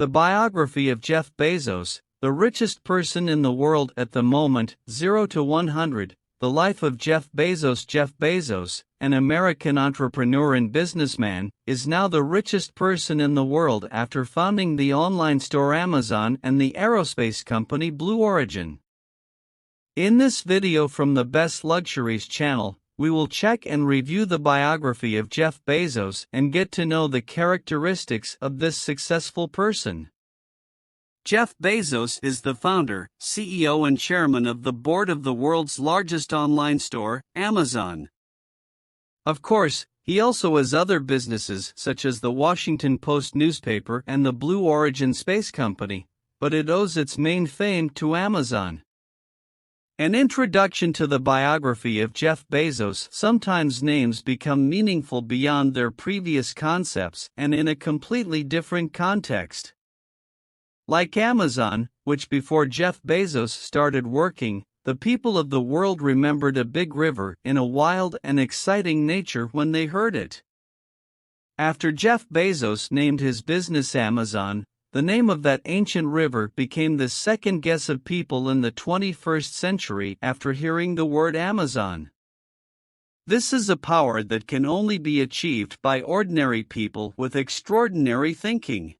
The biography of Jeff Bezos, the richest person in the world at the moment, 0 to 100, the life of Jeff Bezos. Jeff Bezos, an American entrepreneur and businessman, is now the richest person in the world after founding the online store Amazon and the aerospace company Blue Origin. In this video from the Best Luxuries channel, we will check and review the biography of Jeff Bezos and get to know the characteristics of this successful person. Jeff Bezos is the founder, CEO and chairman of the board of the world's largest online store, Amazon. Of course, he also has other businesses such as the Washington Post newspaper and the Blue Origin space company, but it owes its main fame to Amazon. An introduction to the biography of Jeff Bezos. Sometimes names become meaningful beyond their previous concepts and in a completely different context. Like Amazon, which before Jeff Bezos started working, the people of the world remembered a big river in a wild and exciting nature when they heard it. After Jeff Bezos named his business Amazon, the name of that ancient river became the second guess of people in the 21st century after hearing the word Amazon. This is a power that can only be achieved by ordinary people with extraordinary thinking.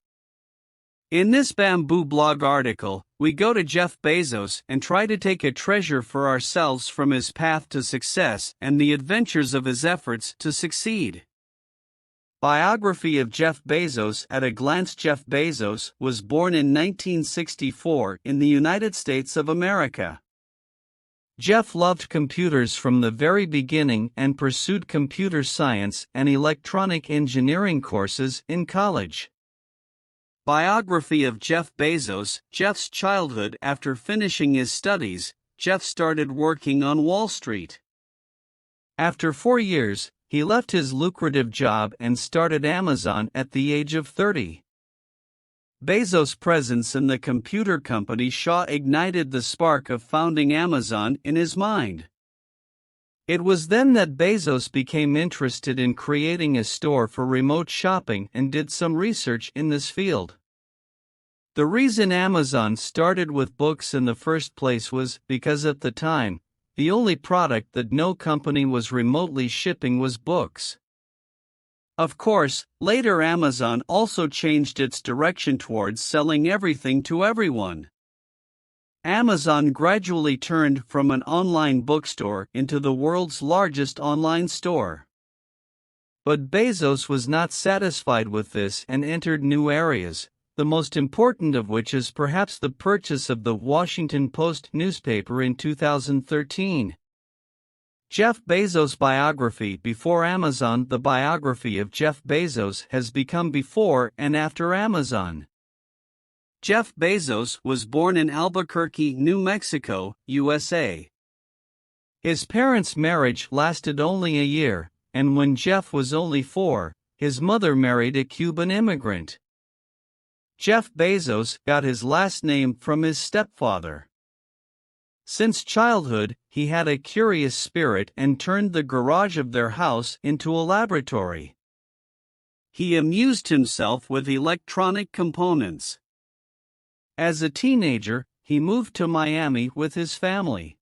In this Bamboo blog article, we go to Jeff Bezos and try to take a treasure for ourselves from his path to success and the adventures of his efforts to succeed. Biography of Jeff Bezos. At a glance, Jeff Bezos was born in 1964 in the United States of America. Jeff loved computers from the very beginning and pursued computer science and electronic engineering courses in college. Biography of Jeff Bezos. Jeff's childhood. After finishing his studies, Jeff started working on Wall Street. After 4 years, he left his lucrative job and started Amazon at the age of 30. Bezos' presence in the computer company ignited the spark of founding Amazon in his mind. It was then that Bezos became interested in creating a store for remote shopping and did some research in this field. The reason Amazon started with books in the first place was because at the time, the only product that no company was remotely shipping was books. Of course, later Amazon also changed its direction towards selling everything to everyone. Amazon gradually turned from an online bookstore into the world's largest online store. But Bezos was not satisfied with this and entered new areas, the most important of which is perhaps the purchase of the Washington Post newspaper in 2013. Jeff Bezos' biography. Before Amazon. The biography of Jeff Bezos has become before and after Amazon. Jeff Bezos was born in Albuquerque, New Mexico, USA. His parents' marriage lasted only a year, and when Jeff was only 4, his mother married a Cuban immigrant. Jeff Bezos got his last name from his stepfather. Since childhood, he had a curious spirit and turned the garage of their house into a laboratory. He amused himself with electronic components. As a teenager, he moved to Miami with his family.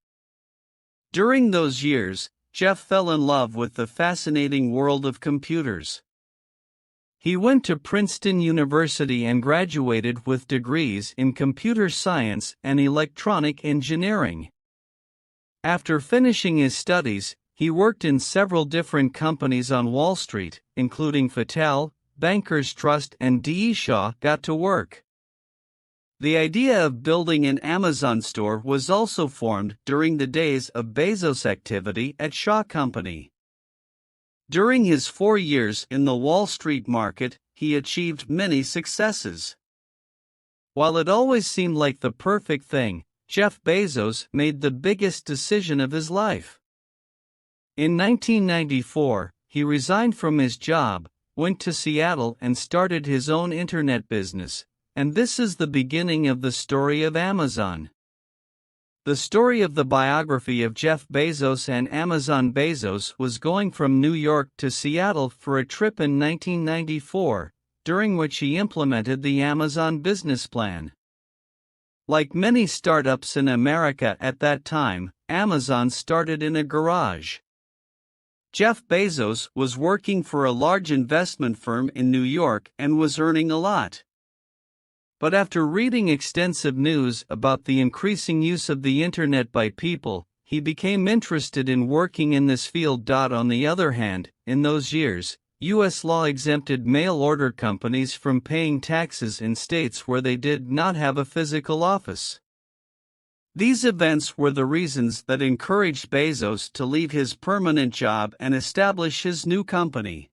During those years, Jeff fell in love with the fascinating world of computers. He went to Princeton University and graduated with degrees in computer science and electronic engineering. After finishing his studies, he worked in several different companies on Wall Street, including Fattel, Bankers Trust and D.E. Shaw. Got to work. The idea of building an Amazon store was also formed during the days of Bezos' activity at Shaw Company. During his 4 years in the Wall Street market, he achieved many successes. While it always seemed like the perfect thing, Jeff Bezos made the biggest decision of his life. In 1994, he resigned from his job, went to Seattle and started his own internet business, and this is the beginning of the story of Amazon. The story of the biography of Jeff Bezos and Amazon. Bezos was going from New York to Seattle for a trip in 1994, during which he implemented the Amazon business plan. Like many startups in America at that time, Amazon started in a garage. Jeff Bezos was working for a large investment firm in New York and was earning a lot. But after reading extensive news about the increasing use of the internet by people, he became interested in working in this field. On the other hand, in those years, U.S. law exempted mail-order companies from paying taxes in states where they did not have a physical office. These events were the reasons that encouraged Bezos to leave his permanent job and establish his new company.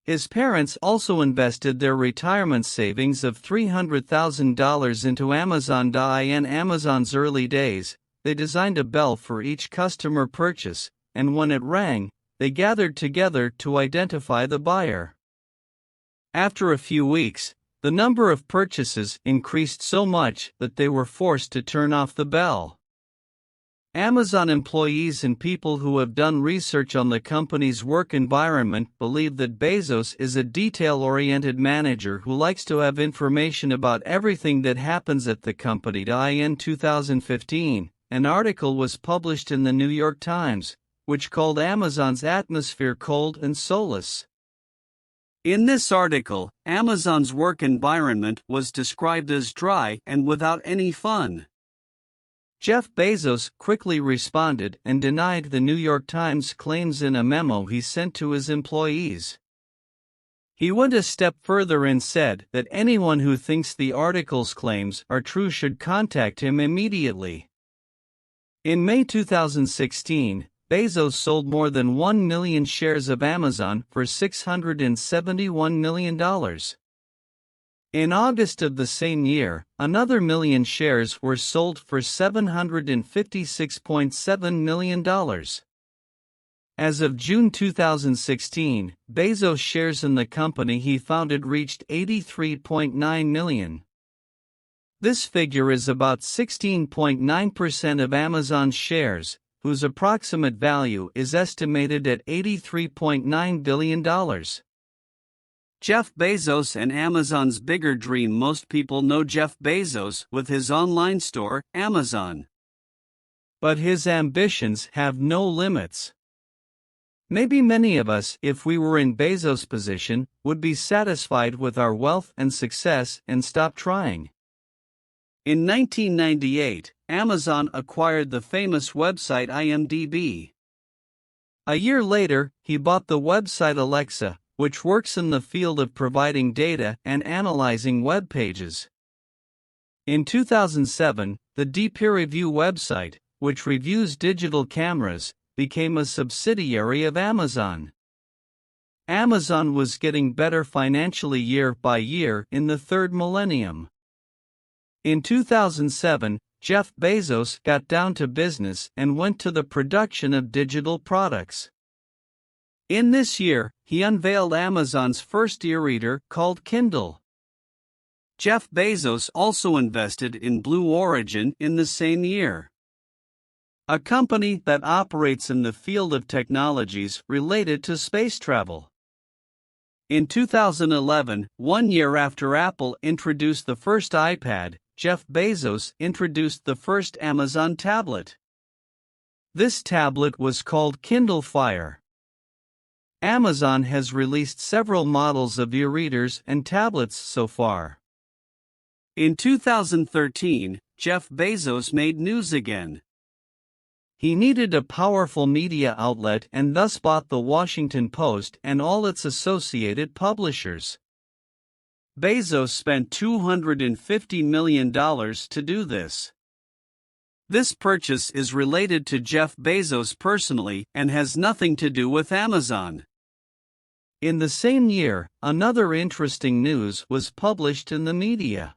His parents also invested their retirement savings of $300,000 into Amazon. In Amazon's early days, they designed a bell for each customer purchase, and when it rang, they gathered together to identify the buyer. After a few weeks, the number of purchases increased so much that they were forced to turn off the bell. Amazon employees and people who have done research on the company's work environment believe that Bezos is a detail-oriented manager who likes to have information about everything that happens at the company. In 2015, an article was published in the New York Times, which called Amazon's atmosphere cold and soulless. In this article, Amazon's work environment was described as dry and without any fun. Jeff Bezos quickly responded and denied the New York Times claims in a memo he sent to his employees. He went a step further and said that anyone who thinks the article's claims are true should contact him immediately. In May 2016, Bezos sold more than 1 million shares of Amazon for $671 million. In August of the same year, another million shares were sold for $756.7 million. As of June 2016, Bezos' shares in the company he founded reached 83.9 million. This figure is about 16.9% of Amazon's shares, whose approximate value is estimated at $83.9 billion. Jeff Bezos and Amazon's bigger dream. Most people know Jeff Bezos with his online store, Amazon. But his ambitions have no limits. Maybe many of us, if we were in Bezos' position, would be satisfied with our wealth and success and stop trying. In 1998, Amazon acquired the famous website IMDb. A year later, he bought the website Alexa, which works in the field of providing data and analyzing web pages. In 2007, the peer review website, which reviews digital cameras, became a subsidiary of Amazon. Amazon was getting better financially year by year in the third millennium. In 2007, Jeff Bezos got down to business and went to the production of digital products. In this year, he unveiled Amazon's first e-reader called Kindle. Jeff Bezos also invested in Blue Origin in the same year, a company that operates in the field of technologies related to space travel. In 2011, 1 year after Apple introduced the first iPad, Jeff Bezos introduced the first Amazon tablet. This tablet was called Kindle Fire. Amazon has released several models of e-readers and tablets so far. In 2013, Jeff Bezos made news again. He needed a powerful media outlet and thus bought the Washington Post and all its associated publishers. Bezos spent $250 million to do this. This purchase is related to Jeff Bezos personally and has nothing to do with Amazon. In the same year, another interesting news was published in the media.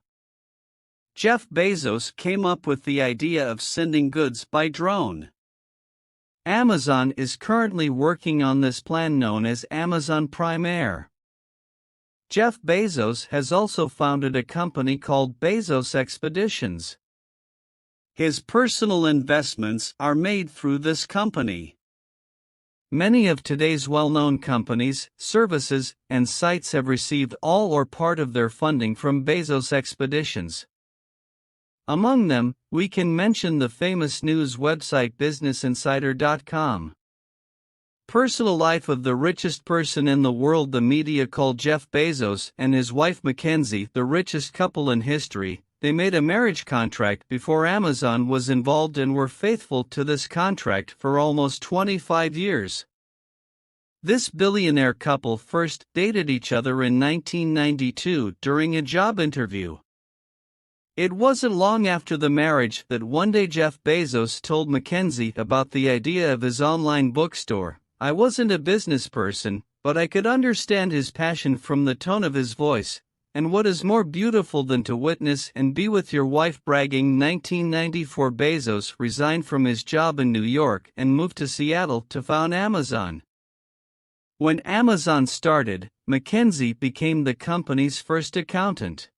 Jeff Bezos came up with the idea of sending goods by drone. Amazon is currently working on this plan known as Amazon Prime Air. Jeff Bezos has also founded a company called Bezos Expeditions. His personal investments are made through this company. Many of today's well-known companies, services, and sites have received all or part of their funding from Bezos expeditions. Among them, we can mention the famous news website BusinessInsider.com. Personal life of the richest person in the world. The media called Jeff Bezos and his wife Mackenzie the richest couple in history. They made a marriage contract before Amazon was involved and were faithful to this contract for almost 25 years. This billionaire couple first dated each other in 1992 during a job interview. It wasn't long after the marriage that one day Jeff Bezos told Mackenzie about the idea of his online bookstore. "I wasn't a business person, but I could understand his passion from the tone of his voice. And what is more beautiful than to witness and be with your wife bragging?" 1994 Bezos resigned from his job in New York and moved to Seattle to found Amazon. When Amazon started, Mackenzie became the company's first accountant.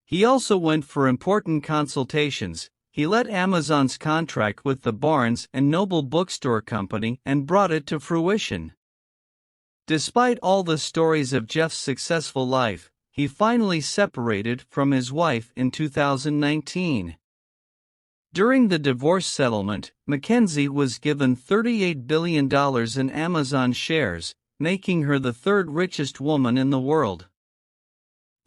He also went for important consultations. He led Amazon's contract with the Barnes & Noble bookstore company and brought it to fruition. Despite all the stories of Jeff's successful life, he finally separated from his wife in 2019. During the divorce settlement, Mackenzie was given $38 billion in Amazon shares, making her the third richest woman in the world.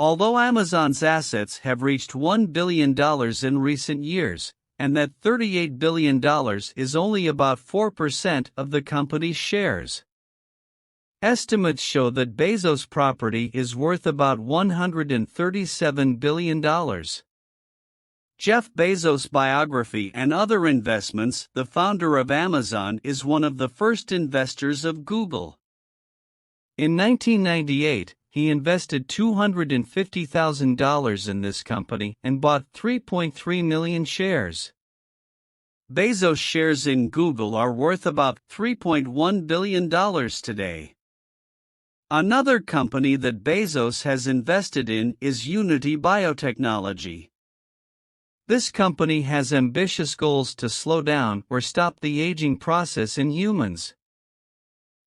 Although Amazon's assets have reached $1 billion in recent years, and that $38 billion is only about 4% of the company's shares. Estimates show that Bezos' property is worth about $137 billion. Jeff Bezos' biography and other investments. The founder of Amazon is one of the first investors of Google. In 1998, he invested $250,000 in this company and bought 3.3 million shares. Bezos' shares in Google are worth about $3.1 billion today. Another company that Bezos has invested in is Unity Biotechnology. This company has ambitious goals to slow down or stop the aging process in humans.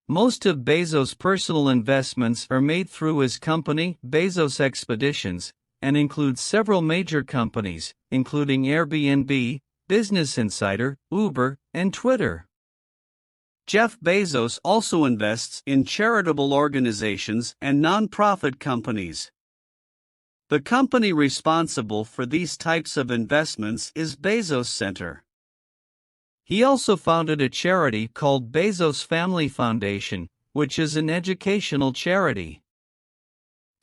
Most of Bezos' personal investments are made through his company, Bezos Expeditions, and include several major companies, including Airbnb, Business Insider, Uber, and Twitter. Jeff Bezos also invests in charitable organizations and non-profit companies. The company responsible for these types of investments is Bezos Center. He also founded a charity called Bezos Family Foundation, which is an educational charity.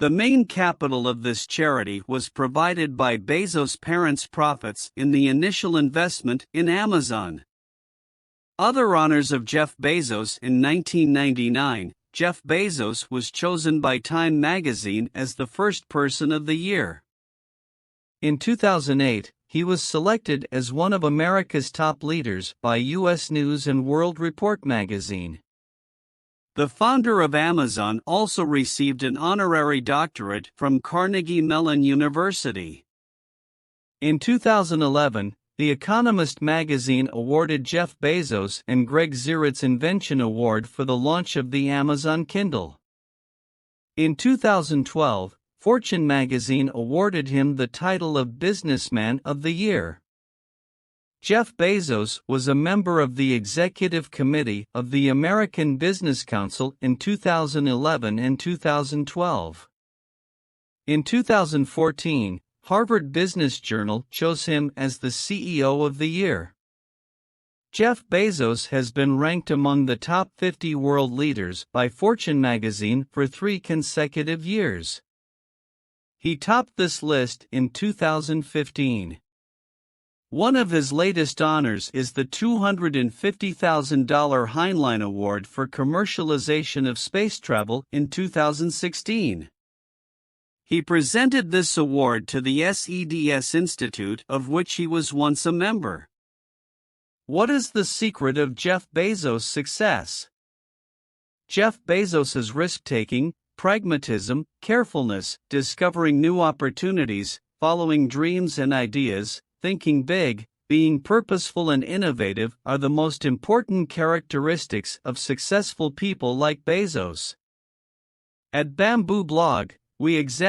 The main capital of this charity was provided by Bezos' parents' profits in the initial investment in Amazon. Other honors of Jeff Bezos. In 1999, Jeff Bezos was chosen by Time magazine as the first person of the year. In 2008, he was selected as one of America's top leaders by U.S. News & World Report magazine. The founder of Amazon also received an honorary doctorate from Carnegie Mellon University. In 2011, The Economist magazine awarded Jeff Bezos and Greg Zirit's Invention Award for the launch of the Amazon Kindle. In 2012, Fortune magazine awarded him the title of Businessman of the Year. Jeff Bezos was a member of the Executive Committee of the American Business Council in 2011 and 2012. In 2014, Harvard Business Journal chose him as the CEO of the year. Jeff Bezos has been ranked among the top 50 world leaders by Fortune magazine for 3 consecutive years. He topped this list in 2015. One of his latest honors is the $250,000 Heinlein Award for commercialization of space travel in 2016. He presented this award to the SEDS Institute, of which he was once a member. What is the secret of Jeff Bezos' success? Jeff Bezos' risk-taking, pragmatism, carefulness, discovering new opportunities, following dreams and ideas, thinking big, being purposeful and innovative are the most important characteristics of successful people like Bezos. At Bamboo Blog, we examine